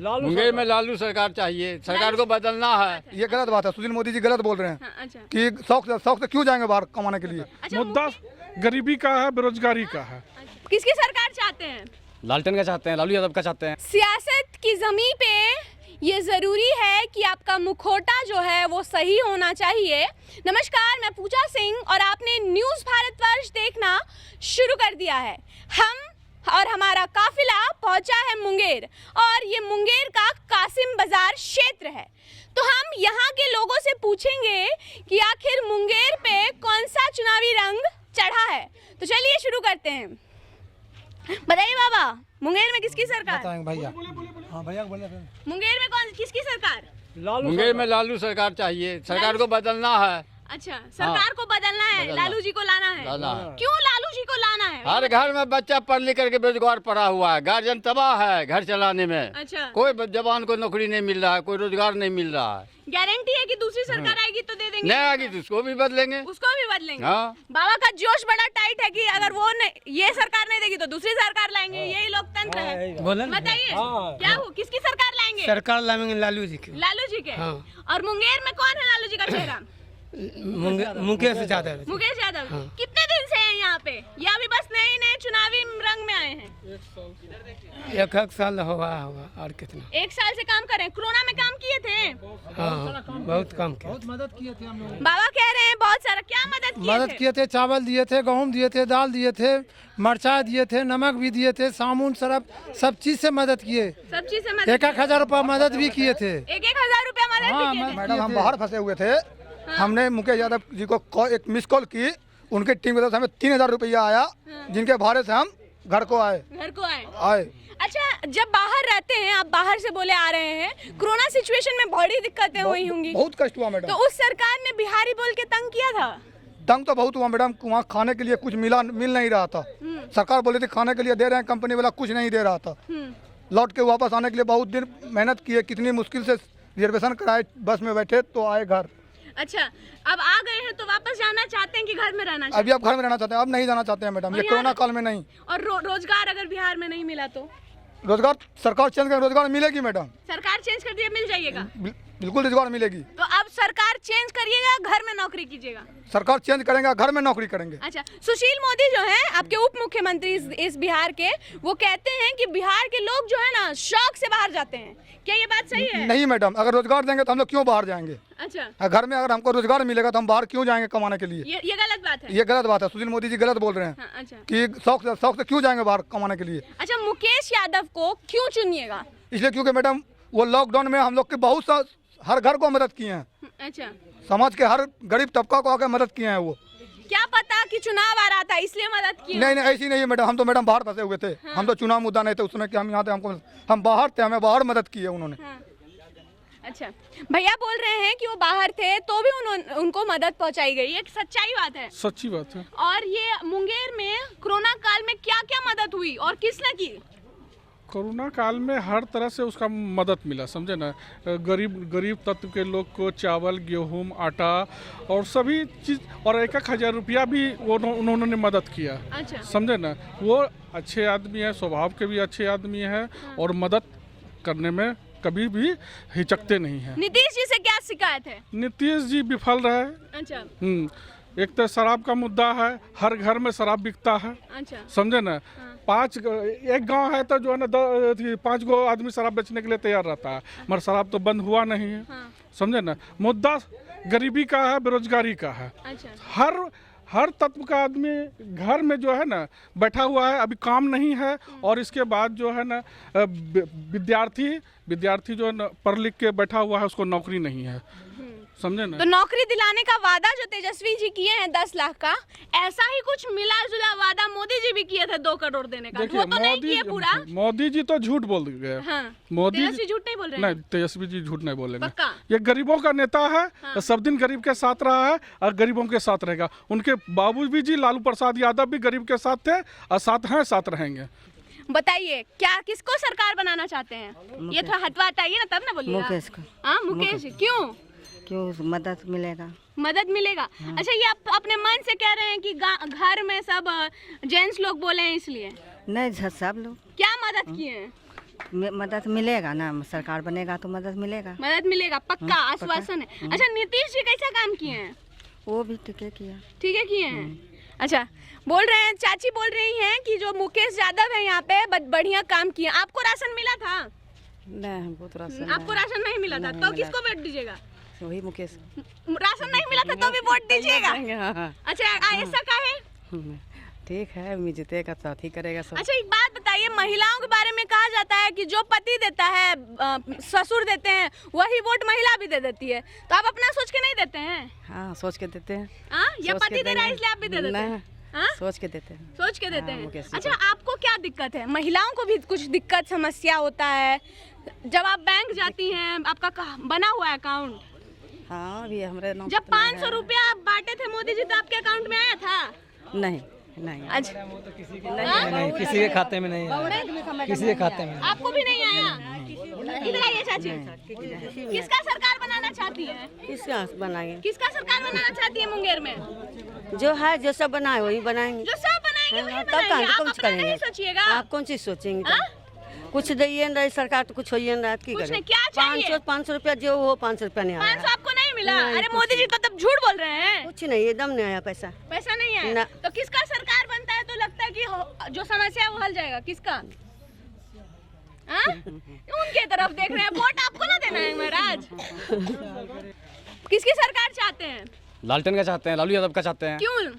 मुंगेर में लालू सरकार चाहिए, सरकार को बदलना है। ये गलत बात है, सुशील मोदी जी गलत बोल रहे हैं। अच्छा। कि शौक से क्यों जाएंगे बाहर कमाने के लिए। मुद्दा गरीबी का है, बेरोजगारी का है। किसकी सरकार चाहते हैं? लालटेन का चाहते हैं, लालू यादव का चाहते हैं। सियासत की ज़मीन पे ये ज़रूरी है कि आपका मुखौटा जो है वो सही होना चाहिए। नमस्कार, मैं पूजा सिंह और आपने न्यूज़ भारतवर्ष देखना शुरू कर दिया है। हम और हमारा काफिला पहुंचा है मुंगेर और ये मुंगेर का कासिम बाजार क्षेत्र है। तो हम यहाँ के लोगों से पूछेंगे कि आखिर मुंगेर पे कौन सा चुनावी रंग चढ़ा है। तो चलिए शुरू करते हैं। बताइए बाबा, मुंगेर में किसकी सरकार? भैया हाँ भैया बोले मुंगेर में किसकी सरकार? मुंगेर में लालू सरकार चाहिए, सरकार को बदलना है। अच्छा, सरकार को बदलना है, लालू जी को लाना है। क्यों लालू जी को लाना है? हर घर में बच्चा पढ़ लिख करके बेरोजगार पड़ा हुआ है, गार्जियन तबाह है घर चलाने में। अच्छा। कोई जवान को नौकरी नहीं मिल रहा है, कोई रोजगार नहीं मिल रहा है। गारंटी है कि दूसरी सरकार आएगी तो दे देंगे? नहीं आएगी तो उसको भी बदलेंगे। उसको भी बदलेंगे। हाँ। बाबा का जोश बड़ा टाइट है कि अगर वो ये सरकार नहीं देगी तो दूसरी सरकार लाएंगे। यही लोकतंत्र है। बताइए क्या हो, किसकी सरकार लाएंगे? सरकार लाएंगे लालू जी की। लालू जी के। और मुंगेर में कौन है लालू जी का चेहरा? मुकेश यादव। मुकेश यादव। कितने दिन से हैं यहाँ पे, या अभी बस नए चुनावी रंग में आए हैं? एक साल होगा और कितना। 1 साल से काम कर रहे हैं। कोरोना में काम किए थे? हाँ, बहुत कम किया। बहुत मदद किए थे हम लोग। बाबा कह रहे हैं बहुत सारा। क्या मदद किए थे? चावल दिए थे, गेहूँ दिए थे, दाल दिए थे, मिर्चा दिए थे, नमक भी दिए थे, साबुन सरफ सब चीज से मदद किए। सब चीज से मदद। 1,000 रुपया मदद भी किए थे। 1,000 रुपया मदद भी किए थे। मैडम हम बाहर फंसे हुए थे। हमने मुकेश यादव जी को एक मिस कॉल की, उनकी टीम की तरफ से हमें 3,000 रुपया आया, जिनके भाड़े से हम घर को आए। अच्छा, जब बाहर रहते हैं आप, बाहर से बोले आ रहे हैं, कोरोना सिचुएशन में बड़ी दिक्कतें हुई होंगी। बहुत कष्ट हुआ मैडम। तो उस सरकार ने बिहारी बोल के तंग किया था? तंग तो बहुत हुआ मैडम, वहाँ खाने के लिए कुछ मिल नहीं रहा था। सरकार बोली थी खाने के लिए दे रहे हैं, कंपनी वाला कुछ नहीं दे रहा था। लौट के वापस आने के लिए बहुत दिन मेहनत किए, कितनी मुश्किल से रिजर्वेशन कराए, बस में बैठे तो आए घर। अच्छा, अब आ गए हैं तो वापस जाना चाहते हैं कि घर में रहना चाहते हैं? अभी आप घर में रहना चाहते हैं, अब नहीं जाना चाहते हैं मैडम, ये कोरोना काल में नहीं। और रोजगार अगर बिहार में नहीं मिला तो? रोजगार सरकार चेंज कर, रोजगार मिलेगी मैडम। सरकार चेंज कर दिए, मिल जाइएगा? बिल्कुल रोजगार मिलेगी। तो अब सरकार चेंज करिएगा, घर में नौकरी कीजिएगा? सरकार चेंज करेंगे, घर में नौकरी करेंगे। अच्छा, सुशील मोदी जो हैं आपके उप मुख्यमंत्री इस बिहार के, वो कहते हैं कि बिहार के लोग जो है ना शौक से बाहर जाते हैं। क्या ये बात सही है? नहीं मैडम, अगर रोजगार देंगे तो हम लोग क्यों बाहर जाएंगे? अच्छा। घर में अगर हमको रोजगार मिलेगा तो हम बाहर क्यों जाएंगे कमाने के लिए? ये गलत बात है। ये गलत बात है, सुशील मोदी जी गलत बोल रहे हैं। अच्छा। कि शौक से क्यों जाएंगे बाहर कमाने के लिए। अच्छा, मुकेश यादव को क्यों चुनिएगा? इसलिए क्योंकि मैडम वो लॉकडाउन में हम लोग के बहुत सा हर घर को मदद किए हैं। अच्छा। समाज के हर गरीब तबका को आकर मदद किए हैं वो। क्या पता कि चुनाव आ रहा था इसलिए मदद की? नहीं ऐसी नहीं है मैडम, हम तो मैडम बाहर फंसे हुए थे। हम तो चुनाव मुद्दा नहीं थे उसमें कि हम यहाँ थे, हम बाहर थे, हमें बाहर मदद की है उन्होंने। अच्छा, भैया बोल रहे हैं कि वो बाहर थे तो भी उनको मदद पहुंचाई गई, एक सच्चाई बात है? सच्ची बात है। और ये मुंगेर में कोरोना काल में क्या क्या मदद हुई और किसने की? कोरोना काल में हर तरह से उसका मदद मिला, समझे ना। गरीब तत्व के लोग को चावल, गेहूं, आटा और सभी चीज़, और 1,000 रुपया भी उन्होंने मदद किया। अच्छा। समझे ना, वो अच्छे आदमी है, स्वभाव के भी अच्छे आदमी है। और मदद करने में कभी भी हिचकते नहीं है। नीतीश जी से क्या शिकायत है? नीतीश जी विफल रहे। अच्छा। एक तो शराब का मुद्दा है, हर घर में शराब बिकता है। अच्छा। समझे ना। एक गांव है तो जो है ना 5 गो आदमी शराब बेचने के लिए तैयार रहता है, मगर शराब तो बंद हुआ नहीं है। समझे ना। मुद्दा गरीबी का है, बेरोजगारी का है। अच्छा। हर तत्व का आदमी घर में जो है ना बैठा हुआ है, अभी काम नहीं है। और इसके बाद जो है ना विद्यार्थी जो है ना पढ़ लिख के बैठा हुआ है, उसको नौकरी नहीं है। समझे ना। तो नौकरी दिलाने का वादा जो तेजस्वी जी किए हैं 10 लाख का, ऐसा ही कुछ मिला जुला वादा मोदी जी भी किए थे 2 करोड़ देने का। वो तो नहीं किए पूरा। मोदी जी तो झूठ बोल गए। हाँ। मोदी तेजस्वी झूठ नहीं बोल रहे हैं? नहीं, तेजस्वी जी झूठ नहीं बोलेंगे। पक्का? ये गरीबों का नेता है। हाँ। सब दिन गरीब के साथ रहा है और गरीबों के साथ रहेगा। उनके बाबूजी जी लालू प्रसाद यादव भी गरीब के साथ थे और साथ रहेंगे। बताइए क्या किसको सरकार बनाना चाहते हैं? ये तो हटवाइए ना तब ना बोलिए। मुकेश को। हाँ, मुकेश। क्यों मदद मिलेगा? मदद मिलेगा। हाँ। अच्छा, ये आप अपने मन से कह रहे हैं कि घर में सब जेंट्स लोग बोले हैं इसलिए? नहीं, सब लोग। क्या मदद किए हैं? मदद मिलेगा ना, सरकार बनेगा तो मदद मिलेगा। मदद मिलेगा, पक्का आश्वासन है। अच्छा, नीतीश जी कैसा काम किए हैं? वो भी ठीक है किया। ठीक है किए हैं। अच्छा, बोल रहे हैं, चाची बोल रही हैं कि जो मुकेश यादव है यहाँ पे बढ़िया काम किए। आपको राशन मिला था? नहीं, हमको तो राशन आपको राशन नहीं मिला था, तो किसको वोट दीजिएगा? वही मुकेश। राशन नहीं मिला था तो भी वोट दीजिएगा? अच्छा, ऐसा का है? ठीक है, मैं जीतेगा तो ठीक करेगा सब। अच्छा, एक बात बताइए, महिलाओं के बारे में कहा जाता है कि जो पति देता है, ससुर देते हैं, वही वोट महिला भी दे देती है, तो आप अपना सोच के नहीं देते हैं? हाँ, सोच के देते हैं। या पति दे रहा है इसलिए आप भी दे देते हैं? सोच के देते हैं। सोच के देते हैं। अच्छा, आपको क्या दिक्कत है? महिलाओं को भी कुछ दिक्कत समस्या होता है। जब आप बैंक जाती हैं, आपका बना हुआ है अकाउंट? हाँ, अभी हमारे नाम। जब 500 रुपया आप बांटे थे मोदी जी, तो आपके अकाउंट में आया था? नहीं नहीं। अच्छा, नहीं, किसी के खाते में नहीं आया, किसी के खाते में। आपको भी नहीं आया? इधर आइए चाची। किसका सरकार बनाना चाहती है? किसका बनाएंगे? किसका सरकार बनाना चाहती है मुंगेर में? जो है, जो सब बनाए वही बनाएंगे। जो सब बनाएंगे वही हाँ, बनाएंगे। आप कौन अपना करेंगे? नहीं सोचिएगा? आप कौन चीज सोचेंगे? कुछ दिए ना सरकार तो कुछ होइए ना, की कुछ करे? नहीं, क्या चाहिए? 500 रुपया जो हो, 500 रुपया नहीं आया। 500 आपको नहीं मिला? अरे मोदी जी तो तब झूठ बोल रहे हैं। कुछ नहीं, एकदम नहीं आया पैसा। पैसा नहीं है ना। तो किसका सरकार बनता है तो लगता है कि जो समस्या है वो हल जाएगा? किसका? उनके तरफ देख रहे हैं। वोट आपको ना देना है महाराज। किसकी सरकार चाहते हैं? लालटेन का चाहते हैं, लालू यादव का चाहते हैं। क्यों?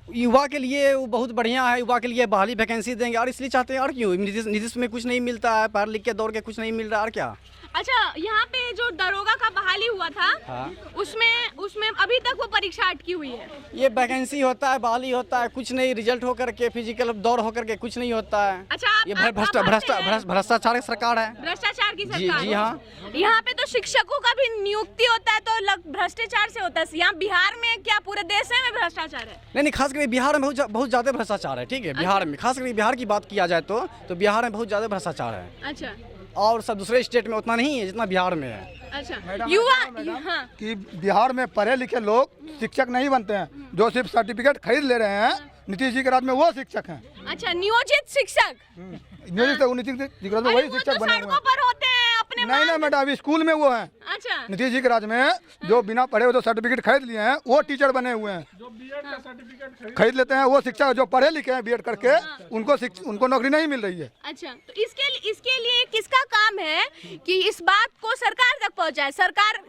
युवा के लिए वो बहुत बढ़िया है, युवा के लिए बहाली वैकेंसी देंगे और इसलिए चाहते हैं। और क्यों? नीतीश में कुछ नहीं मिलता है, पढ़ लिख के दौड़ के कुछ नहीं मिल रहा, और क्या? अच्छा, यहाँ पे जो दरोगा का बहाली हुआ था, हाँ। उसमें अभी तक वो परीक्षा अटकी हुई है। ये वैकेंसी होता है, बहाली होता है, कुछ नहीं, रिजल्ट होकर के, फिजिकल दौड़ होकर के कुछ नहीं होता है। अच्छा, ये भ्रष्टाचार की सरकार है। भ्रष्टाचार की सरकार। जी हाँ। यहाँ पे तो शिक्षकों का भी नियुक्ति होता है तो भ्रष्टाचार से होता है। यहाँ बिहार में क्या पूरे देश में भ्रष्टाचार है? नहीं, खास करके बिहार में बहुत ज्यादा भ्रष्टाचार है। ठीक है, बिहार में, खास करके बिहार की बात किया जाए तो बिहार में बहुत ज्यादा भ्रष्टाचार है। अच्छा, और सब दूसरे स्टेट में उतना नहीं है जितना बिहार में है। अच्छा, युवा हाँ। कि बिहार में पढ़े लिखे लोग शिक्षक नहीं बनते हैं, जो सिर्फ सर्टिफिकेट खरीद ले रहे हैं। नीतीश जी के राज में वो शिक्षक हैं। अच्छा, नियोजित शिक्षक। नीतीश जी के राज में वही शिक्षक बने हुए सड़कों पर होते हैं अपने। नहीं मैडम, अभी स्कूल में वो हैं। अच्छा, नीतीश जी के राज में जो बिना पढ़े हुए जो सर्टिफिकेट खरीद लिए हैं, वो टीचर बने हुए हैं। जो बीएड का सर्टिफिकेट खरीद लेते हैं वो शिक्षक, जो पढ़े लिखे हैं बीएड करके, उनको नौकरी नहीं मिल रही है। अच्छा, तो इसके लिए किसका काम है कि इस बात को सरकार तक पहुंचाए, सरकार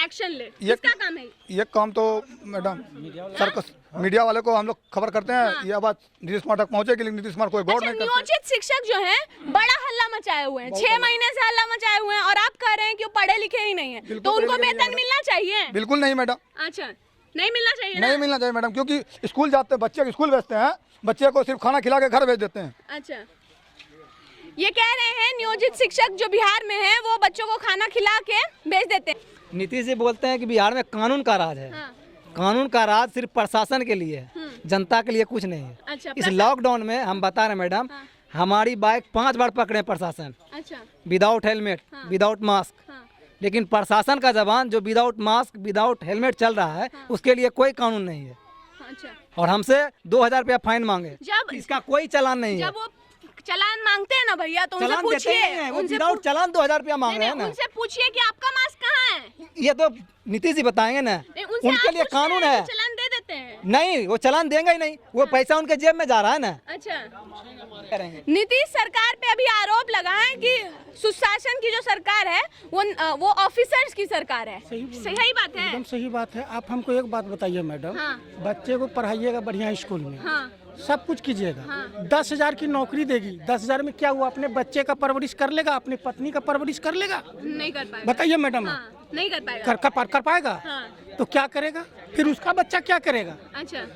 एक्शन ले? किसका काम है? ये काम तो मैडम मीडिया वाले को हम लोग खबर करते हैं। ये बात नीतीश कुमार तक पहुंचेगी, लेकिन नीतीश कुमार कोई गौर नहीं करते। नियोजित शिक्षक जो हैं बड़ा हल्ला मचाए हुए हैं, 6 महीने से हल्ला मचाए हुए हैं, और आप कह रहे हैं कि वो पढ़े लिखे ही नहीं है, तो उनको वेतन मिलना चाहिए? बिल्कुल नहीं मैडम। अच्छा, नहीं मिलना चाहिए? नहीं मिलना चाहिए मैडम, क्योंकि स्कूल जाते हैं बच्चे, स्कूल भेजते हैं, बच्चे को सिर्फ खाना खिला के घर भेज देते हैं। अच्छा, ये कह रहे हैं नियोजित शिक्षक जो बिहार में है वो बच्चों को खाना खिला के भेज देते हैं। नीतीश जी बोलते हैं कि बिहार में कानून का राज है। हाँ। कानून का राज सिर्फ प्रशासन के लिए है, जनता के लिए कुछ नहीं है। अच्छा, इस लॉकडाउन में हम बता रहे हैं मैडम, हमारी बाइक 5 बार पकड़े प्रशासन, अच्छा, विदाउट हेलमेट, विदाउट मास्क। लेकिन प्रशासन का जवान जो विदाउट मास्क, विदाउट हेलमेट चल रहा है, उसके लिए कोई कानून नहीं है। अच्छा, और हमसे 2000 रुपया फाइन मांगे, जब इसका कोई चालान नहीं है। जब वो चालान मांगते हैं ना भैया, तो उनसे चालान देते पूछिए, ही नहीं है, वो विदाउट चालान 2000 रुपया मांग रहे हैं ना। उनसे पूछिए कि आपका मास्क कहाँ है? ये तो नीतीश जी बताएंगे ना, उनसे उनके आप लिए पूछते कानून हैं, है। तो चालान दे देते हैं? नहीं, वो चालान देंगे ही नहीं, वो पैसा उनके जेब में जा रहा है ना। अच्छा, करेंगे। नीतीश सरकार पे अभी आरोप लगाए कि सुशासन की जो सरकार है वो ऑफिसर्स की सरकार है। सही बात है? एकदम सही बात है। आप हमको एक बात बताइए मैडम, हाँ। बच्चे को पढ़ाइएगा बढ़िया स्कूल में, हाँ। सब कुछ कीजिएगा, 10,000 की नौकरी देगी, 10,000 में क्या हुआ? अपने बच्चे का परवरिश कर लेगा, अपनी पत्नी का परवरिश कर लेगा? नहीं कर पाएगा। बताइए मैडम। हाँ, नहीं कर पाएगा। कर पाएगा? हाँ। तो क्या करेगा फिर? उसका बच्चा क्या करेगा? अच्छा,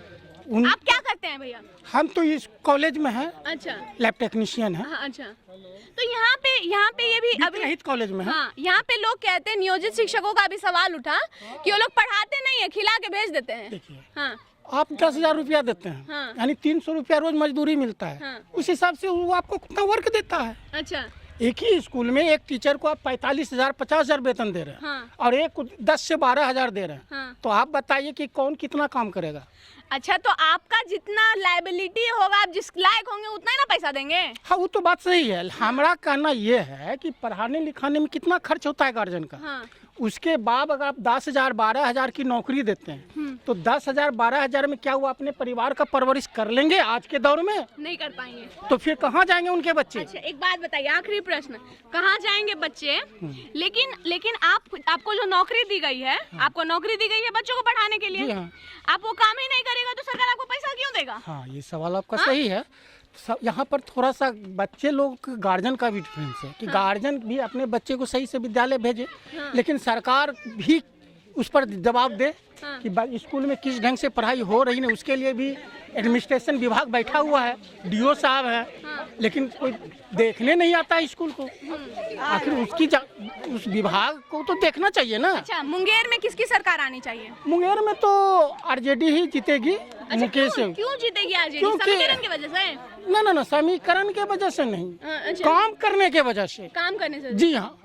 उन आप क्या करते हैं भैया? हम तो इस कॉलेज में हैं, अच्छा, लैब टेक्नीशियन है। हाँ, अच्छा, तो यहाँ पे ये भी अभी रहित कॉलेज में है। हाँ, यहाँ पे लोग कहते हैं, नियोजित शिक्षकों का भी सवाल उठा कि वो लोग पढ़ाते नहीं है, खिला के भेज देते हैं। देखिए, हाँ, आप 10,000 रुपया देते हैं, हाँ। यानी 300 रुपया रोज मजदूरी मिलता है। हाँ। उस हिसाब से वो आपको कितना वर्क देता है? अच्छा, एक ही स्कूल में एक टीचर को आप 45,000 50,000 वेतन दे रहे हैं, हाँ। और एक को 10 से 12,000 दे रहे हैं, हाँ। तो आप बताइए कि कौन कितना काम करेगा। अच्छा, तो आपका जितना लायबिलिटी होगा, आप जिस लायक होंगे उतना ही ना पैसा देंगे। हाँ, वो तो बात सही है। हमारा कहना ये है कि पढ़ाने लिखाने में कितना खर्च होता है गार्जियन का, हाँ। उसके बाद अगर आप 10,000 12,000 की नौकरी देते हैं, तो 10,000 12,000 में क्या वो अपने परिवार का परवरिश कर लेंगे आज के दौर में? नहीं कर पाएंगे। तो फिर कहाँ जाएंगे उनके बच्चे? अच्छा, एक बात बताइए, आखिरी प्रश्न, कहाँ जाएंगे बच्चे? लेकिन आपको जो नौकरी दी गई है, आपको नौकरी दी गई है बच्चों को पढ़ाने के लिए, जी हाँ। आप वो काम ही नहीं करेगा तो सरकार आपको पैसा क्यों देगा? हाँ, ये सवाल आपका सही है। यहाँ पर थोड़ा सा बच्चे लोग गार्जियन का भी डिफरेंस है कि गार्जियन भी अपने बच्चे को सही से विद्यालय भेजे, लेकिन सरकार भी उस पर जवाब दे कि स्कूल में किस ढंग से पढ़ाई हो रही है। उसके लिए भी एडमिनिस्ट्रेशन विभाग बैठा हुआ है, डीओ साहब है, लेकिन कोई देखने नहीं आता है स्कूल को। आखिर उस विभाग को तो देखना चाहिए ना। अच्छा, मुंगेर में किसकी सरकार आनी चाहिए? मुंगेर में तो आरजेडी ही जीतेगी। मुकेश क्यों जीतेगी आरजेडी? क्योंकि- समीकरण की वजह से? ना समीकरण के वजह से नहीं, अच्छा। काम करने के वजह से। काम करने से? जी हाँ,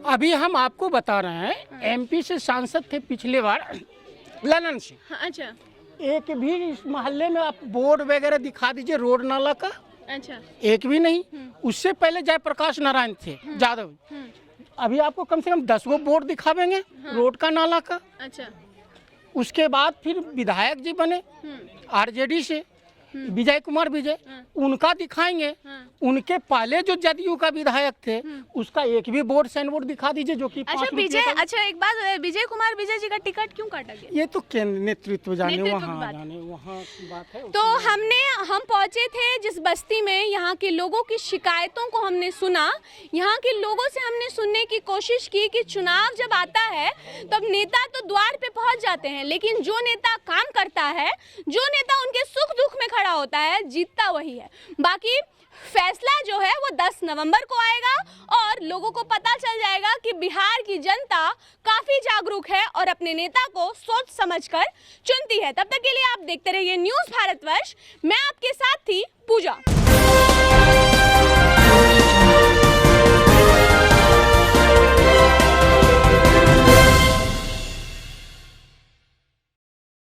अभी हम आपको बता रहे हैं, एमपी से सांसद थे पिछले बार ललन सिंह। अच्छा एक भी इस मोहल्ले में आप बोर्ड वगैरह दिखा दीजिए रोड नाला का, अच्छा। एक भी नहीं। उससे पहले जयप्रकाश नारायण थे यादव, अभी आपको कम से कम 10 गो बोर्ड दिखावेंगे रोड का नाला का। अच्छा। उसके बाद फिर विधायक जी बने आरजेडी से, विजय कुमार विजय, उनका दिखाएंगे। उनके पहले जो जदयू का विधायक थे उसका एक भी बोर्ड साइन बोर्ड दिखा दीजिए जो कि 5 अच्छा रुपये विजय, का। अच्छा एक बात, विजय कुमार विजय जी का टिकट क्यों काटा गया? ये तो केंद्र नेतृत्व जाने नेतृत्व की वहाँ बात। जाने वहाँ की बात है। तो हम पहुंचे थे जिस बस्ती में, यहाँ के लोगों की शिकायतों को हमने सुना। यहाँ के लोगों से हमने सुनने की कोशिश की कि चुनाव जब आता है तब नेता तो द्वार पे पहुंच जाते हैं, लेकिन जो नेता काम करता है, जो नेता उनके सुख दुख में खड़ा होता है, जीतता वही है। बाकी फैसला जो है वो 10 नवंबर को आएगा और लोगों को पता चल जाएगा कि बिहार की जनता काफी जागरूक है और अपने नेता को सोच समझकर चुनती है। तब तक के लिए आप देखते रहिए न्यूज़ भारतवर्ष। मैं आपके साथ थी पूजा।